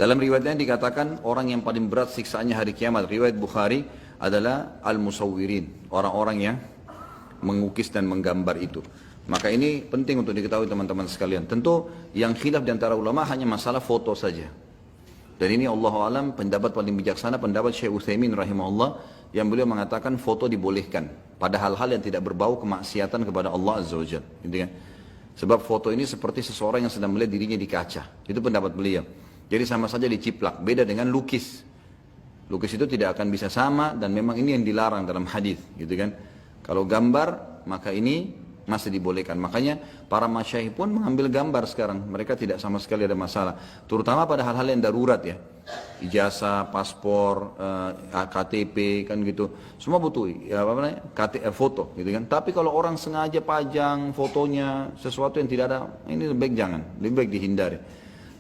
Dalam riwayatnya dikatakan orang yang paling berat siksaannya hari kiamat, riwayat Bukhari, adalah al-musawwirin, orang-orang yang mengukis dan menggambar itu. Maka ini penting untuk diketahui teman-teman sekalian. Tentu yang khilaf di antara ulama hanya masalah foto saja. Dan ini Allahu alam pendapat paling bijaksana, pendapat Syekh Utsaimin rahimahullah, yang beliau mengatakan foto dibolehkan pada hal-hal yang tidak berbau kemaksiatan kepada Allah Azza wa Jalla, gitu kan? Sebab foto ini seperti seseorang yang sedang melihat dirinya di kaca. Itu pendapat beliau. Jadi sama saja diciplak, beda dengan lukis. Lukis itu tidak akan bisa sama dan memang ini yang dilarang dalam hadis, gitu kan? Kalau gambar, maka ini masih dibolehkan. Makanya para masyayikh pun mengambil gambar sekarang. Mereka tidak sama sekali ada masalah. Terutama pada hal-hal yang darurat ya. Ijazah, paspor, KTP kan gitu. Semua butuh ya, apa namanya? Foto gitu kan. Tapi kalau orang sengaja pajang fotonya sesuatu yang tidak ada, ini lebih baik jangan, lebih baik dihindari.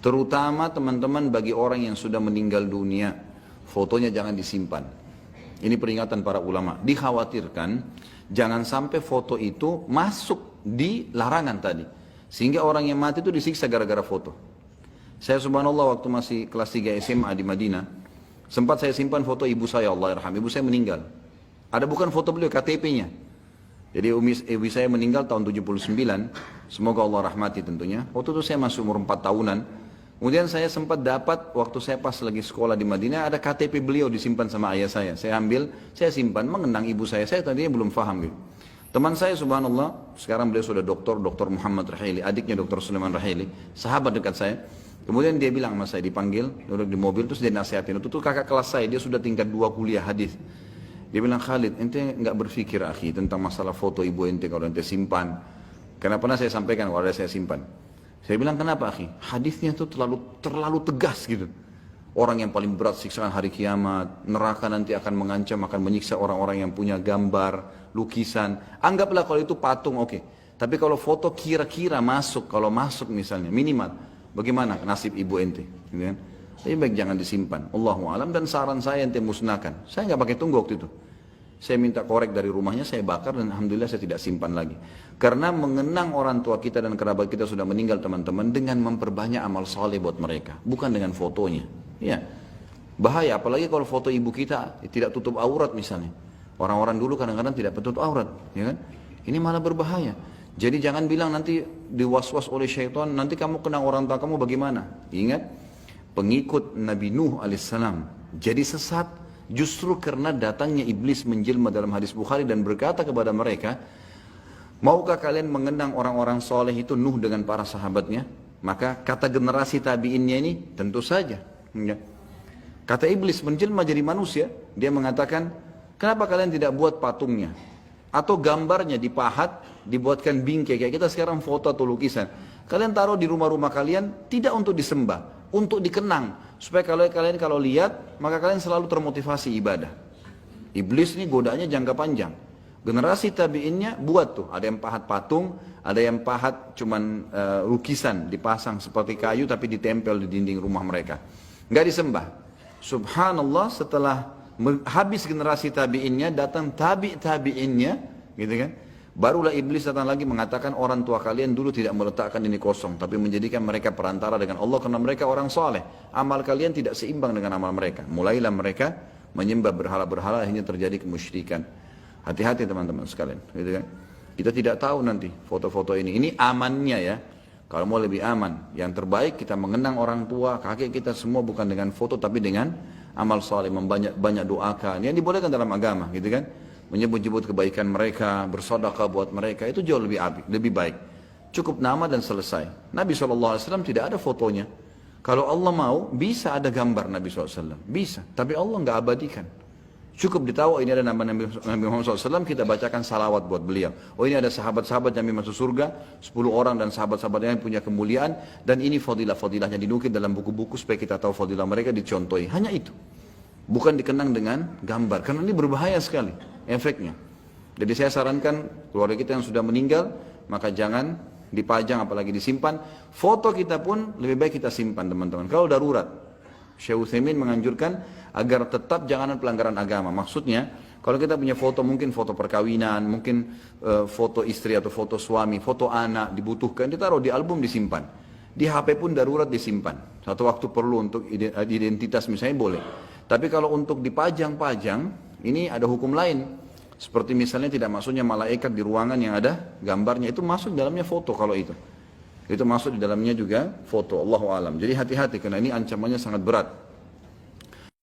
Terutama teman-teman bagi orang yang sudah meninggal dunia, fotonya jangan disimpan. Ini peringatan para ulama. Dikhawatirkan jangan sampai foto itu masuk di larangan tadi. Sehingga orang yang mati itu disiksa gara-gara foto. Saya subhanallah waktu masih kelas 3 SMA di Madinah, sempat saya simpan foto ibu saya, Allah yarham. Ibu saya meninggal. Ada bukan foto beliau, KTP-nya. Jadi ibu saya meninggal tahun 79. Semoga Allah rahmati tentunya. Waktu itu saya masih umur 4 tahunan. Kemudian saya sempat dapat waktu saya pas lagi sekolah di Madinah ada KTP beliau disimpan sama ayah saya. Saya ambil, saya simpan mengenang ibu saya. Saya tadinya belum paham gitu. Teman saya subhanallah, sekarang beliau sudah doktor Muhammad Rahili, adiknya Dr. Sulaiman Rahili, sahabat dekat saya. Kemudian dia bilang sama saya, dipanggil, duduk di mobil, terus dia nasihatin. Itu tuh kakak kelas saya, dia sudah tingkat 2 kuliah hadis. Dia bilang, Khalid, ente nggak berpikir akhi tentang masalah foto ibu ente kalau ente simpan. Karena pernah saya sampaikan kalau ada saya simpan. Saya bilang kenapa akhi? Hadisnya tuh terlalu tegas gitu. Orang yang paling berat siksaan hari kiamat, neraka nanti akan mengancam, akan menyiksa orang-orang yang punya gambar, lukisan. Anggaplah kalau itu patung, oke. Tapi kalau foto kira-kira masuk, kalau masuk misalnya minimal, bagaimana nasib ibu ente? Gitu kan? Lebih baik jangan disimpan. Allahu a'lam, dan saran saya ente musnahkan. Saya nggak pakai tunggu waktu itu. Saya minta korek dari rumahnya, saya bakar dan alhamdulillah saya tidak simpan lagi. Karena mengenang orang tua kita dan kerabat kita sudah meninggal teman-teman dengan memperbanyak amal soleh buat mereka, bukan dengan fotonya. Ya, bahaya. Apalagi kalau foto ibu kita tidak tutup aurat misalnya. Orang-orang dulu kadang-kadang tidak tutup aurat, ya kan? Ini malah berbahaya. Jadi jangan bilang nanti diwaswas oleh syaitan, nanti kamu kenang orang tua kamu bagaimana? Ingat, pengikut Nabi Nuh alaihissalam jadi sesat. Justru karena datangnya iblis menjelma dalam hadis Bukhari dan berkata kepada mereka, maukah kalian mengenang orang-orang soleh itu Nuh dengan para sahabatnya? Maka kata generasi tabi'innya ini tentu saja. Kata iblis menjelma jadi manusia, dia mengatakan, kenapa kalian tidak buat patungnya? Atau gambarnya dipahat, dibuatkan bingkai, kayak kita sekarang foto atau lukisan. Kalian taruh di rumah-rumah kalian, tidak untuk disembah, untuk dikenang. Supaya kalian kalau lihat, maka kalian selalu termotivasi ibadah. Iblis ini godaannya jangka panjang. Generasi tabi'innya buat tuh, ada yang pahat patung, ada yang pahat cuman lukisan, dipasang seperti kayu tapi ditempel di dinding rumah mereka. Nggak disembah. Subhanallah, setelah habis generasi tabi'innya, datang tabi'innya, gitu kan? Barulah iblis datang lagi mengatakan orang tua kalian dulu tidak meletakkan ini kosong, tapi menjadikan mereka perantara dengan Allah karena mereka orang soleh. Amal kalian tidak seimbang dengan amal mereka. Mulailah mereka menyembah berhala-berhala, akhirnya terjadi kemusyrikan. Hati-hati teman-teman sekalian, gitu kan? Kita tidak tahu nanti foto-foto ini. Ini amannya ya. Kalau mau lebih aman, yang terbaik kita mengenang orang tua, kakek kita semua bukan dengan foto tapi dengan amal soleh, banyak doakan. Yang dibolehkan dalam agama, gitu kan? Menyebut-nyebut kebaikan mereka, bersedekah buat mereka, itu jauh lebih baik. Cukup nama dan selesai. Nabi SAW tidak ada fotonya. Kalau Allah mau, bisa ada gambar Nabi SAW. Bisa, tapi Allah nggak abadikan. Cukup ditahu ini ada nama Nabi Muhammad SAW, kita bacakan salawat buat beliau. Oh ini ada sahabat-sahabat yang masuk surga, 10 orang dan sahabat-sahabat yang punya kemuliaan, dan ini fadilah-fadilahnya dinukil dalam buku-buku supaya kita tahu fadilah mereka, dicontohi. Hanya itu. Bukan dikenang dengan gambar, karena ini berbahaya sekali efeknya. Jadi saya sarankan keluarga kita yang sudah meninggal, maka jangan dipajang apalagi disimpan. Foto kita pun lebih baik kita simpan teman-teman. Kalau darurat, Syekh Utsaimin menganjurkan agar tetap jangan pelanggaran agama. Maksudnya, kalau kita punya foto, mungkin foto perkawinan, mungkin foto istri atau foto suami, foto anak dibutuhkan, ditaruh di album disimpan. Di HP pun darurat disimpan. Satu waktu perlu untuk identitas misalnya boleh. Tapi kalau untuk dipajang-pajang, ini ada hukum lain. Seperti misalnya tidak masuknya malaikat di ruangan yang ada gambarnya, itu masuk dalamnya foto kalau itu. Itu masuk di dalamnya juga foto, Allahu alam. Jadi hati-hati karena ini ancamannya sangat berat.